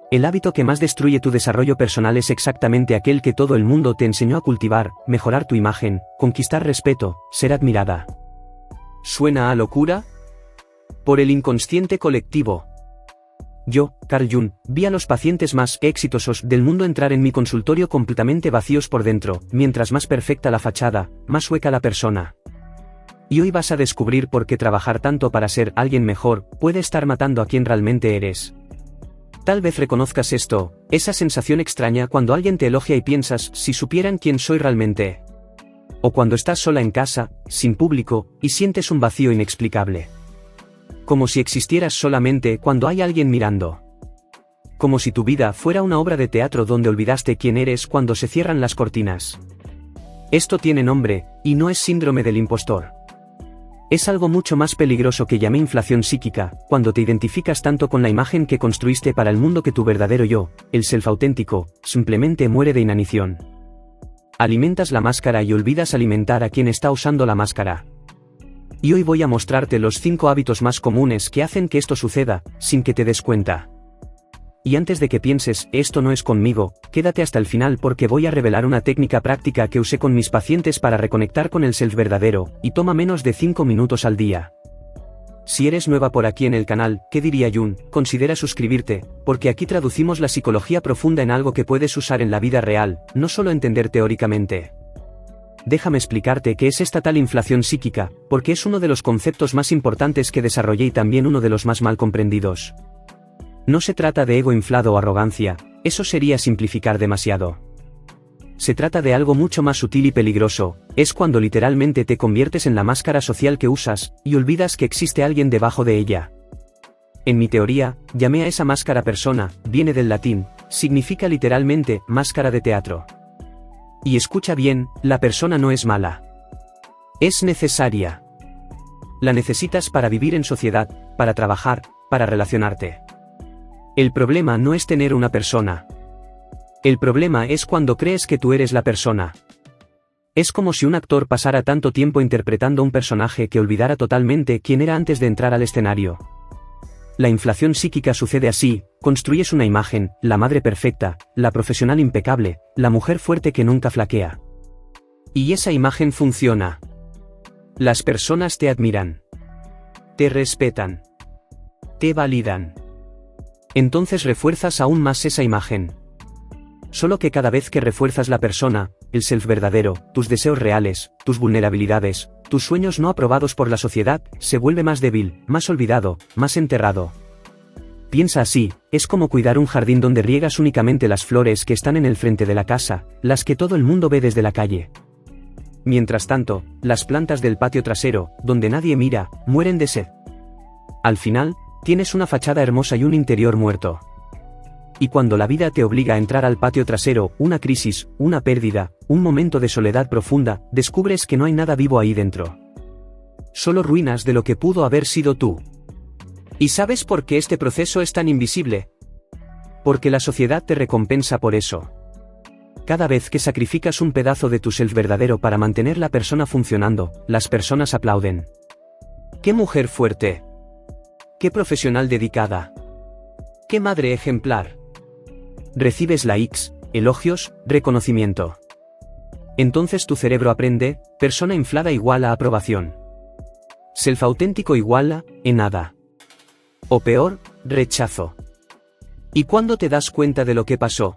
El hábito que más destruye tu desarrollo personal es exactamente aquel que todo el mundo te enseñó a cultivar: mejorar tu imagen, conquistar respeto, ser admirada. ¿Suena a locura? Por el inconsciente colectivo. Yo, Carl Jung, vi a los pacientes más exitosos del mundo entrar en mi consultorio completamente vacíos por dentro. Mientras más perfecta la fachada, más hueca la persona. Y hoy vas a descubrir por qué trabajar tanto para ser alguien mejor puede estar matando a quien realmente eres. Tal vez reconozcas esto, esa sensación extraña cuando alguien te elogia y piensas: si supieran quién soy realmente. O cuando estás sola en casa, sin público, y sientes un vacío inexplicable. Como si existieras solamente cuando hay alguien mirando. Como si tu vida fuera una obra de teatro donde olvidaste quién eres cuando se cierran las cortinas. Esto tiene nombre, y no es síndrome del impostor. Es algo mucho más peligroso que llamé inflación psíquica, cuando te identificas tanto con la imagen que construiste para el mundo que tu verdadero yo, el self auténtico, simplemente muere de inanición. Alimentas la máscara y olvidas alimentar a quien está usando la máscara. Y hoy voy a mostrarte los 5 hábitos más comunes que hacen que esto suceda, sin que te des cuenta. Y antes de que pienses: esto no es conmigo, quédate hasta el final porque voy a revelar una técnica práctica que usé con mis pacientes para reconectar con el self verdadero, y toma menos de 5 minutos al día. Si eres nueva por aquí en el canal, ¿qué diría Jung? Considera suscribirte, porque aquí traducimos la psicología profunda en algo que puedes usar en la vida real, no solo entender teóricamente. Déjame explicarte qué es esta tal inflación psíquica, porque es uno de los conceptos más importantes que desarrollé y también uno de los más mal comprendidos. No se trata de ego inflado o arrogancia, eso sería simplificar demasiado. Se trata de algo mucho más sutil y peligroso, es cuando literalmente te conviertes en la máscara social que usas, y olvidas que existe alguien debajo de ella. En mi teoría, llamé a esa máscara persona, viene del latín, significa literalmente, máscara de teatro. Y escucha bien, la persona no es mala. Es necesaria. La necesitas para vivir en sociedad, para trabajar, para relacionarte. El problema no es tener una persona. El problema es cuando crees que tú eres la persona. Es como si un actor pasara tanto tiempo interpretando un personaje que olvidara totalmente quién era antes de entrar al escenario. La inflación psíquica sucede así: construyes una imagen, la madre perfecta, la profesional impecable, la mujer fuerte que nunca flaquea. Y esa imagen funciona. Las personas te admiran. Te respetan. Te validan. Entonces refuerzas aún más esa imagen. Solo que cada vez que refuerzas la persona, el self verdadero, tus deseos reales, tus vulnerabilidades, tus sueños no aprobados por la sociedad, se vuelve más débil, más olvidado, más enterrado. Piensa así: es como cuidar un jardín donde riegas únicamente las flores que están en el frente de la casa, las que todo el mundo ve desde la calle. Mientras tanto, las plantas del patio trasero, donde nadie mira, mueren de sed. Al final, tienes una fachada hermosa y un interior muerto. Y cuando la vida te obliga a entrar al patio trasero, una crisis, una pérdida, un momento de soledad profunda, descubres que no hay nada vivo ahí dentro. Solo ruinas de lo que pudo haber sido tú. ¿Y sabes por qué este proceso es tan invisible? Porque la sociedad te recompensa por eso. Cada vez que sacrificas un pedazo de tu self verdadero para mantener la persona funcionando, las personas aplauden. ¡Qué mujer fuerte! ¡Qué profesional dedicada! ¡Qué madre ejemplar! Recibes likes, elogios, reconocimiento. Entonces tu cerebro aprende: persona inflada igual a aprobación. Self auténtico igual a, nada. O peor, rechazo. ¿Y cuándo te das cuenta de lo que pasó?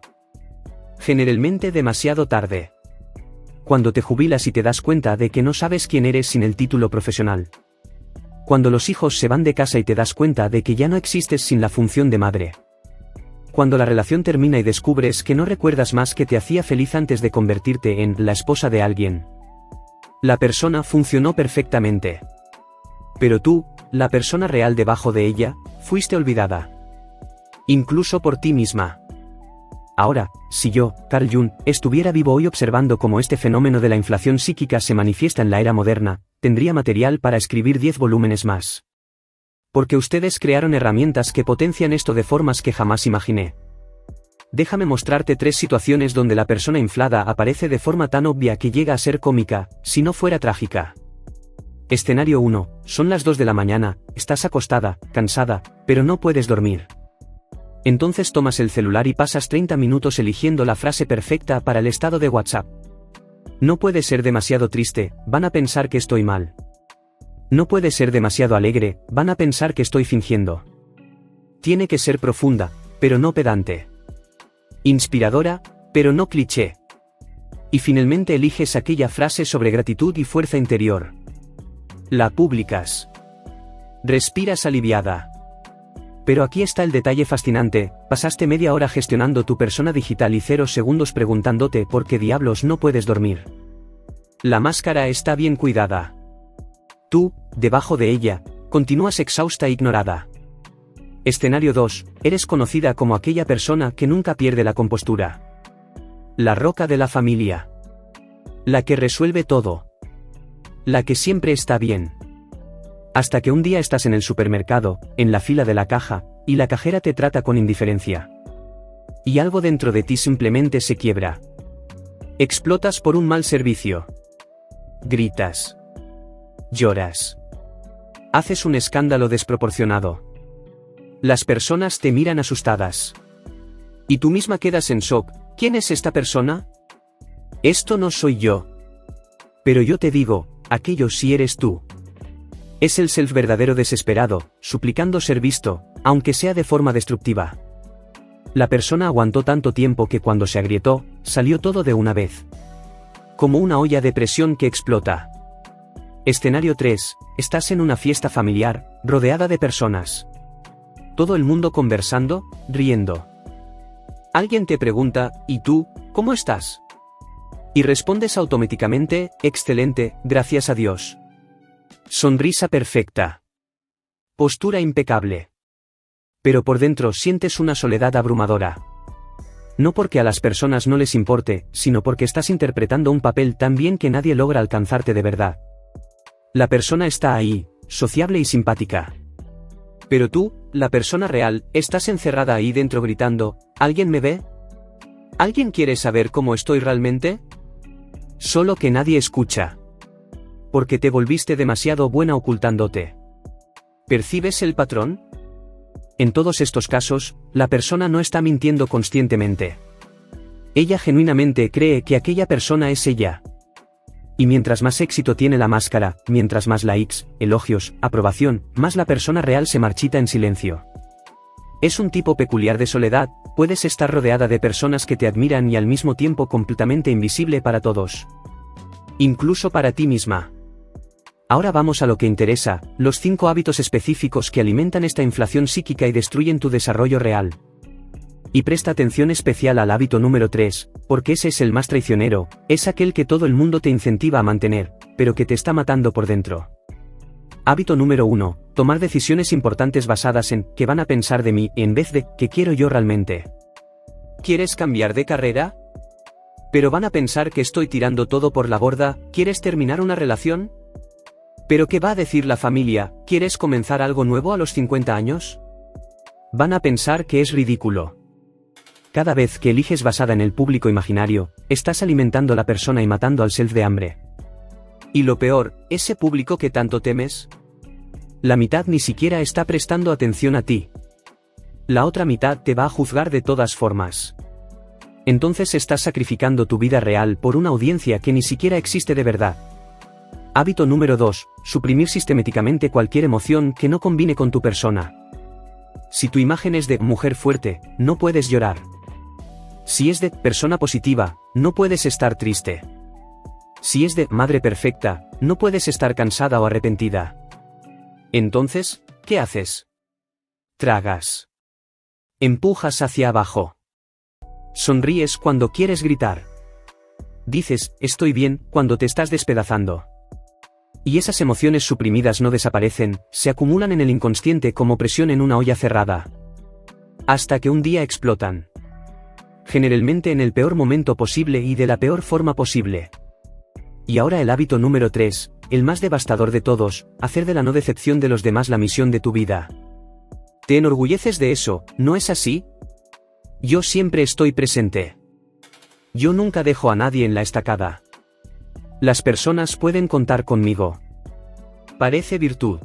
Generalmente demasiado tarde. Cuando te jubilas y te das cuenta de que no sabes quién eres sin el título profesional. Cuando los hijos se van de casa y te das cuenta de que ya no existes sin la función de madre. Cuando la relación termina y descubres que no recuerdas más que te hacía feliz antes de convertirte en la esposa de alguien. La persona funcionó perfectamente. Pero tú, la persona real debajo de ella, fuiste olvidada. Incluso por ti misma. Ahora, si yo, Carl Jung, estuviera vivo hoy observando cómo este fenómeno de la inflación psíquica se manifiesta en la era moderna, tendría material para escribir 10 volúmenes más. Porque ustedes crearon herramientas que potencian esto de formas que jamás imaginé. Déjame mostrarte 3 situaciones donde la persona inflada aparece de forma tan obvia que llega a ser cómica, si no fuera trágica. Escenario 1, son las 2 de la mañana, estás acostada, cansada, pero no puedes dormir. Entonces tomas el celular y pasas 30 minutos eligiendo la frase perfecta para el estado de WhatsApp. No puede ser demasiado triste, van a pensar que estoy mal. No puede ser demasiado alegre, van a pensar que estoy fingiendo. Tiene que ser profunda, pero no pedante. Inspiradora, pero no cliché. Y finalmente eliges aquella frase sobre gratitud y fuerza interior. La publicas. Respiras aliviada. Pero aquí está el detalle fascinante, pasaste media hora gestionando tu persona digital y 0 segundos preguntándote por qué diablos no puedes dormir. La máscara está bien cuidada. Tú, debajo de ella, continúas exhausta e ignorada. Escenario 2, eres conocida como aquella persona que nunca pierde la compostura. La roca de la familia. La que resuelve todo. La que siempre está bien. Hasta que un día estás en el supermercado, en la fila de la caja, y la cajera te trata con indiferencia. Y algo dentro de ti simplemente se quiebra. Explotas por un mal servicio. Gritas. Lloras. Haces un escándalo desproporcionado. Las personas te miran asustadas. Y tú misma quedas en shock. ¿Quién es esta persona? Esto no soy yo. Pero yo te digo, aquello sí eres tú. Es el self verdadero desesperado, suplicando ser visto, aunque sea de forma destructiva. La persona aguantó tanto tiempo que cuando se agrietó, salió todo de una vez. Como una olla de presión que explota. Escenario 3, estás en una fiesta familiar, rodeada de personas. Todo el mundo conversando, riendo. Alguien te pregunta, ¿y tú, cómo estás? Y respondes automáticamente, excelente, gracias a Dios. Sonrisa perfecta. Postura impecable. Pero por dentro sientes una soledad abrumadora. No porque a las personas no les importe, sino porque estás interpretando un papel tan bien que nadie logra alcanzarte de verdad. La persona está ahí, sociable y simpática. Pero tú, la persona real, estás encerrada ahí dentro gritando, ¿alguien me ve? ¿Alguien quiere saber cómo estoy realmente? Solo que nadie escucha. Porque te volviste demasiado buena ocultándote. ¿Percibes el patrón? En todos estos casos, la persona no está mintiendo conscientemente. Ella genuinamente cree que aquella persona es ella. Y mientras más éxito tiene la máscara, mientras más likes, elogios, aprobación, más la persona real se marchita en silencio. Es un tipo peculiar de soledad, puedes estar rodeada de personas que te admiran y al mismo tiempo completamente invisible para todos. Incluso para ti misma. Ahora vamos a lo que interesa, los 5 hábitos específicos que alimentan esta inflación psíquica y destruyen tu desarrollo real. Y presta atención especial al hábito número 3, porque ese es el más traicionero, es aquel que todo el mundo te incentiva a mantener, pero que te está matando por dentro. Hábito número 1, tomar decisiones importantes basadas en ¿qué van a pensar de mí? En vez de ¿qué quiero yo realmente? ¿Quieres cambiar de carrera? ¿Pero van a pensar que estoy tirando todo por la borda? ¿Quieres terminar una relación? ¿Pero qué va a decir la familia? ¿Quieres comenzar algo nuevo a los 50 años? Van a pensar que es ridículo. Cada vez que eliges basada en el público imaginario, estás alimentando a la persona y matando al self de hambre. Y lo peor, ese público que tanto temes, la mitad ni siquiera está prestando atención a ti. La otra mitad te va a juzgar de todas formas. Entonces estás sacrificando tu vida real por una audiencia que ni siquiera existe de verdad. Hábito número 2, suprimir sistemáticamente cualquier emoción que no combine con tu persona. Si tu imagen es de mujer fuerte, no puedes llorar. Si es de persona positiva, no puedes estar triste. Si es de madre perfecta, no puedes estar cansada o arrepentida. Entonces, ¿qué haces? Tragas. Empujas hacia abajo. Sonríes cuando quieres gritar. Dices, estoy bien, cuando te estás despedazando. Y esas emociones suprimidas no desaparecen, se acumulan en el inconsciente como presión en una olla cerrada. Hasta que un día explotan. Generalmente en el peor momento posible y de la peor forma posible. Y ahora el hábito número 3, el más devastador de todos, hacer de la no decepción de los demás la misión de tu vida. ¿Te enorgulleces de eso, no es así? Yo siempre estoy presente. Yo nunca dejo a nadie en la estacada. Las personas pueden contar conmigo. Parece virtud.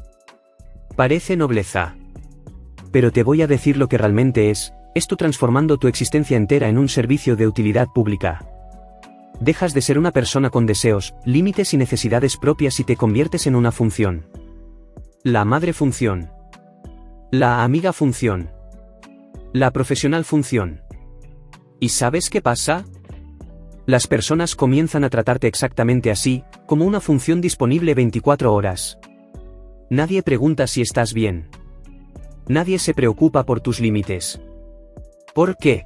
Parece nobleza. Pero te voy a decir lo que realmente es, es tú transformando tu existencia entera en un servicio de utilidad pública. Dejas de ser una persona con deseos, límites y necesidades propias y te conviertes en una función. La madre función. La amiga función. La profesional función. ¿Y sabes qué pasa? Las personas comienzan a tratarte exactamente así, como una función disponible 24 horas. Nadie pregunta si estás bien. Nadie se preocupa por tus límites. ¿Por qué?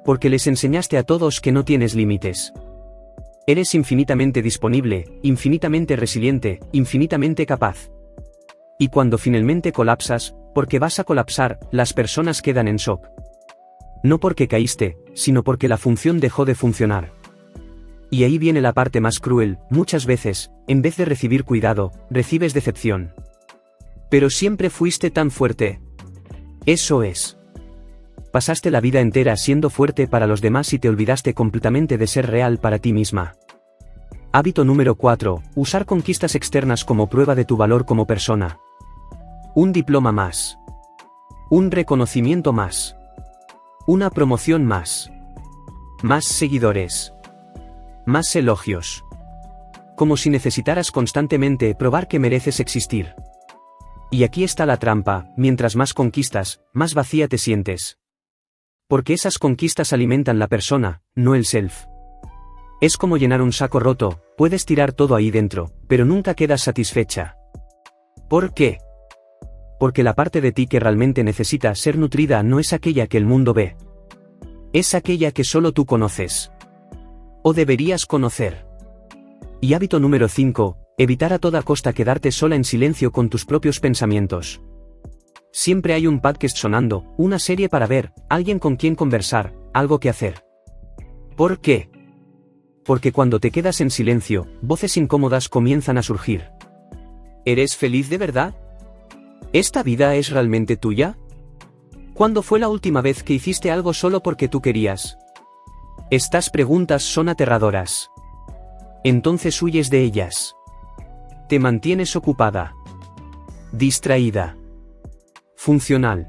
Porque les enseñaste a todos que no tienes límites. Eres infinitamente disponible, infinitamente resiliente, infinitamente capaz. Y cuando finalmente colapsas, porque vas a colapsar, las personas quedan en shock. No porque caíste, sino porque la función dejó de funcionar. Y ahí viene la parte más cruel, muchas veces, en vez de recibir cuidado, recibes decepción. Pero siempre fuiste tan fuerte. Eso es. Pasaste la vida entera siendo fuerte para los demás y te olvidaste completamente de ser real para ti misma. Hábito número 4. Usar conquistas externas como prueba de tu valor como persona. Un diploma más. Un reconocimiento más. Una promoción más. Más seguidores. Más elogios. Como si necesitaras constantemente probar que mereces existir. Y aquí está la trampa, mientras más conquistas, más vacía te sientes. Porque esas conquistas alimentan la persona, no el self. Es como llenar un saco roto, puedes tirar todo ahí dentro, pero nunca quedas satisfecha. ¿Por qué? Porque la parte de ti que realmente necesita ser nutrida no es aquella que el mundo ve. Es aquella que solo tú conoces. O deberías conocer. Y hábito número 5, evitar a toda costa quedarte sola en silencio con tus propios pensamientos. Siempre hay un podcast sonando, una serie para ver, alguien con quien conversar, algo que hacer. ¿Por qué? Porque cuando te quedas en silencio, voces incómodas comienzan a surgir. ¿Eres feliz de verdad? ¿Esta vida es realmente tuya? ¿Cuándo fue la última vez que hiciste algo solo porque tú querías? Estas preguntas son aterradoras. Entonces huyes de ellas. Te mantienes ocupada. Distraída. Funcional.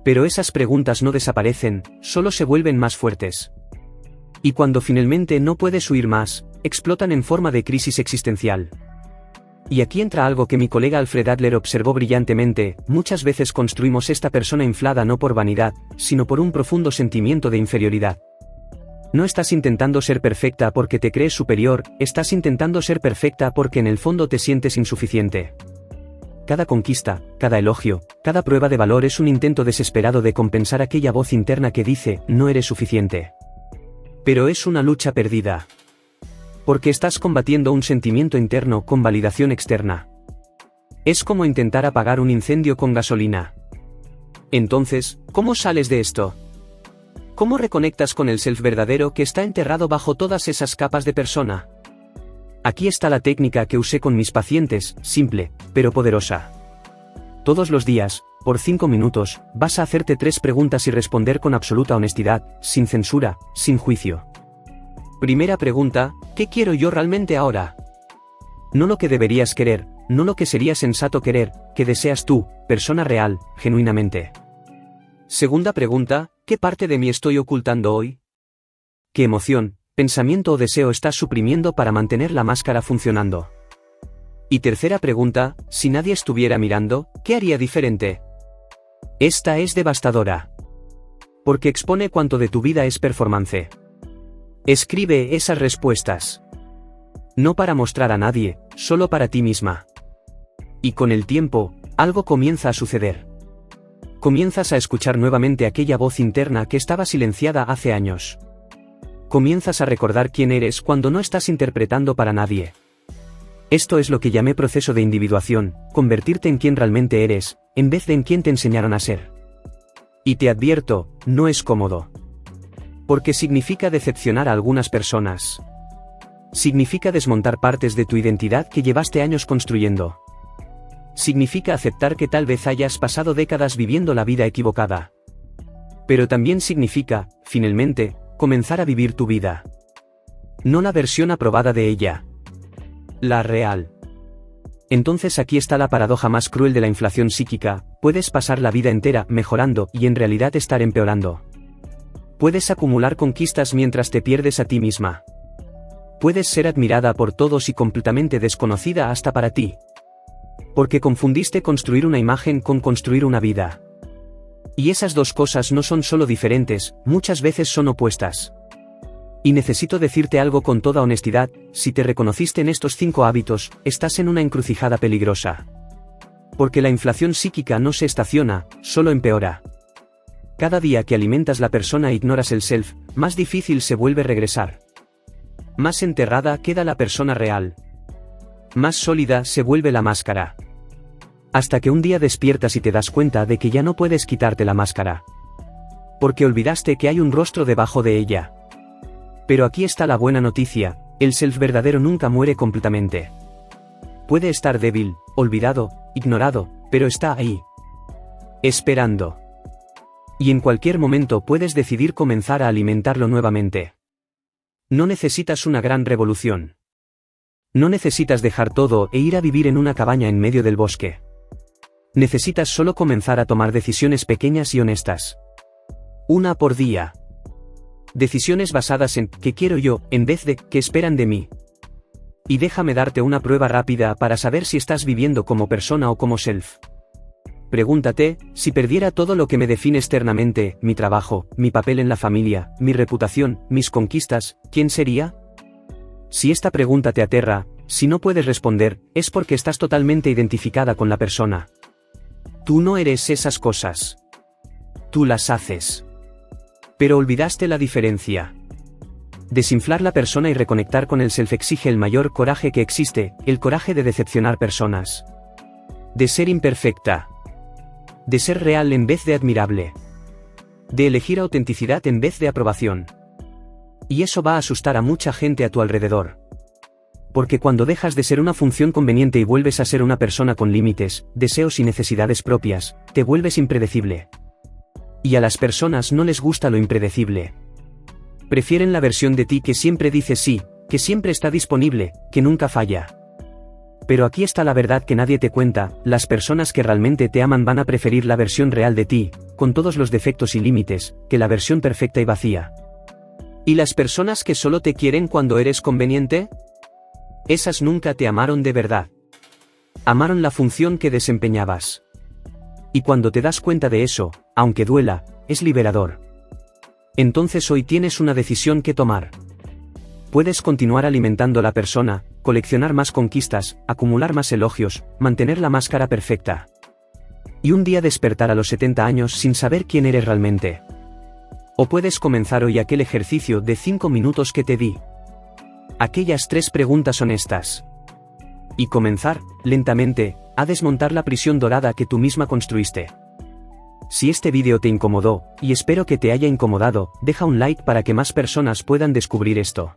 Pero esas preguntas no desaparecen, solo se vuelven más fuertes. Y cuando finalmente no puedes huir más, explotan en forma de crisis existencial. Y aquí entra algo que mi colega Alfred Adler observó brillantemente: muchas veces construimos esta persona inflada no por vanidad, sino por un profundo sentimiento de inferioridad. No estás intentando ser perfecta porque te crees superior, estás intentando ser perfecta porque en el fondo te sientes insuficiente. Cada conquista, cada elogio, cada prueba de valor es un intento desesperado de compensar aquella voz interna que dice, no eres suficiente. Pero es una lucha perdida. Porque estás combatiendo un sentimiento interno con validación externa. Es como intentar apagar un incendio con gasolina. Entonces, ¿cómo sales de esto? ¿Cómo reconectas con el self verdadero que está enterrado bajo todas esas capas de persona? Aquí está la técnica que usé con mis pacientes, simple, pero poderosa. Todos los días, por 5 minutos, vas a hacerte 3 preguntas y responder con absoluta honestidad, sin censura, sin juicio. Primera pregunta, ¿qué quiero yo realmente ahora? No lo que deberías querer, no lo que sería sensato querer, que deseas tú, persona real, genuinamente. Segunda pregunta, ¿qué parte de mí estoy ocultando hoy? ¿Qué emoción, pensamiento o deseo estás suprimiendo para mantener la máscara funcionando? Y tercera pregunta, si nadie estuviera mirando, ¿qué haría diferente? Esta es devastadora. Porque expone cuánto de tu vida es performance. Escribe esas respuestas. No para mostrar a nadie, solo para ti misma. Y con el tiempo, algo comienza a suceder. Comienzas a escuchar nuevamente aquella voz interna que estaba silenciada hace años. Comienzas a recordar quién eres cuando no estás interpretando para nadie. Esto es lo que llamé proceso de individuación, convertirte en quien realmente eres, en vez de en quien te enseñaron a ser. Y te advierto, no es cómodo. Porque significa decepcionar a algunas personas. Significa desmontar partes de tu identidad que llevaste años construyendo. Significa aceptar que tal vez hayas pasado décadas viviendo la vida equivocada. Pero también significa, finalmente, comenzar a vivir tu vida. No la versión aprobada de ella. La real. Entonces aquí está la paradoja más cruel de la inflación psíquica: puedes pasar la vida entera mejorando y en realidad estar empeorando. Puedes acumular conquistas mientras te pierdes a ti misma. Puedes ser admirada por todos y completamente desconocida hasta para ti. Porque confundiste construir una imagen con construir una vida. Y esas dos cosas no son solo diferentes, muchas veces son opuestas. Y necesito decirte algo con toda honestidad: si te reconociste en estos 5 hábitos, estás en una encrucijada peligrosa. Porque la inflación psíquica no se estaciona, solo empeora. Cada día que alimentas la persona e ignoras el self, más difícil se vuelve regresar. Más enterrada queda la persona real. Más sólida se vuelve la máscara. Hasta que un día despiertas y te das cuenta de que ya no puedes quitarte la máscara. Porque olvidaste que hay un rostro debajo de ella. Pero aquí está la buena noticia: el self verdadero nunca muere completamente. Puede estar débil, olvidado, ignorado, pero está ahí. Esperando. Y en cualquier momento puedes decidir comenzar a alimentarlo nuevamente. No necesitas una gran revolución. No necesitas dejar todo e ir a vivir en una cabaña en medio del bosque. Necesitas solo comenzar a tomar decisiones pequeñas y honestas. Una por día. Decisiones basadas en ¿qué quiero yo?, en vez de ¿qué esperan de mí? Y déjame darte una prueba rápida para saber si estás viviendo como persona o como self. Pregúntate: si perdiera todo lo que me define externamente, mi trabajo, mi papel en la familia, mi reputación, mis conquistas, ¿quién sería? Si esta pregunta te aterra, si no puedes responder, es porque estás totalmente identificada con la persona. Tú no eres esas cosas. Tú las haces. Pero olvidaste la diferencia. Desinflar la persona y reconectar con el self exige el mayor coraje que existe: el coraje de decepcionar personas. De ser imperfecta. De ser real en vez de admirable. De elegir autenticidad en vez de aprobación. Y eso va a asustar a mucha gente a tu alrededor. Porque cuando dejas de ser una función conveniente y vuelves a ser una persona con límites, deseos y necesidades propias, te vuelves impredecible. Y a las personas no les gusta lo impredecible. Prefieren la versión de ti que siempre dice sí, que siempre está disponible, que nunca falla. Pero aquí está la verdad que nadie te cuenta: las personas que realmente te aman van a preferir la versión real de ti, con todos los defectos y límites, que la versión perfecta y vacía. ¿Y las personas que solo te quieren cuando eres conveniente? Esas nunca te amaron de verdad. Amaron la función que desempeñabas. Y cuando te das cuenta de eso, aunque duela, es liberador. Entonces hoy tienes una decisión que tomar. Puedes continuar alimentando a la persona, coleccionar más conquistas, acumular más elogios, mantener la máscara perfecta. Y un día despertar a los 70 años sin saber quién eres realmente. O puedes comenzar hoy aquel ejercicio de 5 minutos que te di. Aquellas 3 preguntas honestas. Y comenzar, lentamente, a desmontar la prisión dorada que tú misma construiste. Si este vídeo te incomodó, y espero que te haya incomodado, deja un like para que más personas puedan descubrir esto.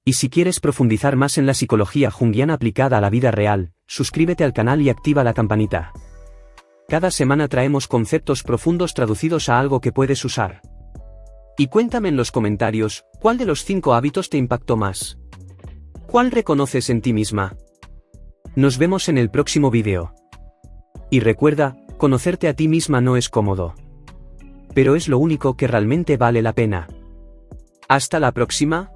Y si quieres profundizar más en la psicología junguiana aplicada a la vida real, suscríbete al canal y activa la campanita. Cada semana traemos conceptos profundos traducidos a algo que puedes usar. Y cuéntame en los comentarios, ¿cuál de los 5 hábitos te impactó más? ¿Cuál reconoces en ti misma? Nos vemos en el próximo vídeo. Y recuerda, conocerte a ti misma no es cómodo. Pero es lo único que realmente vale la pena. Hasta la próxima.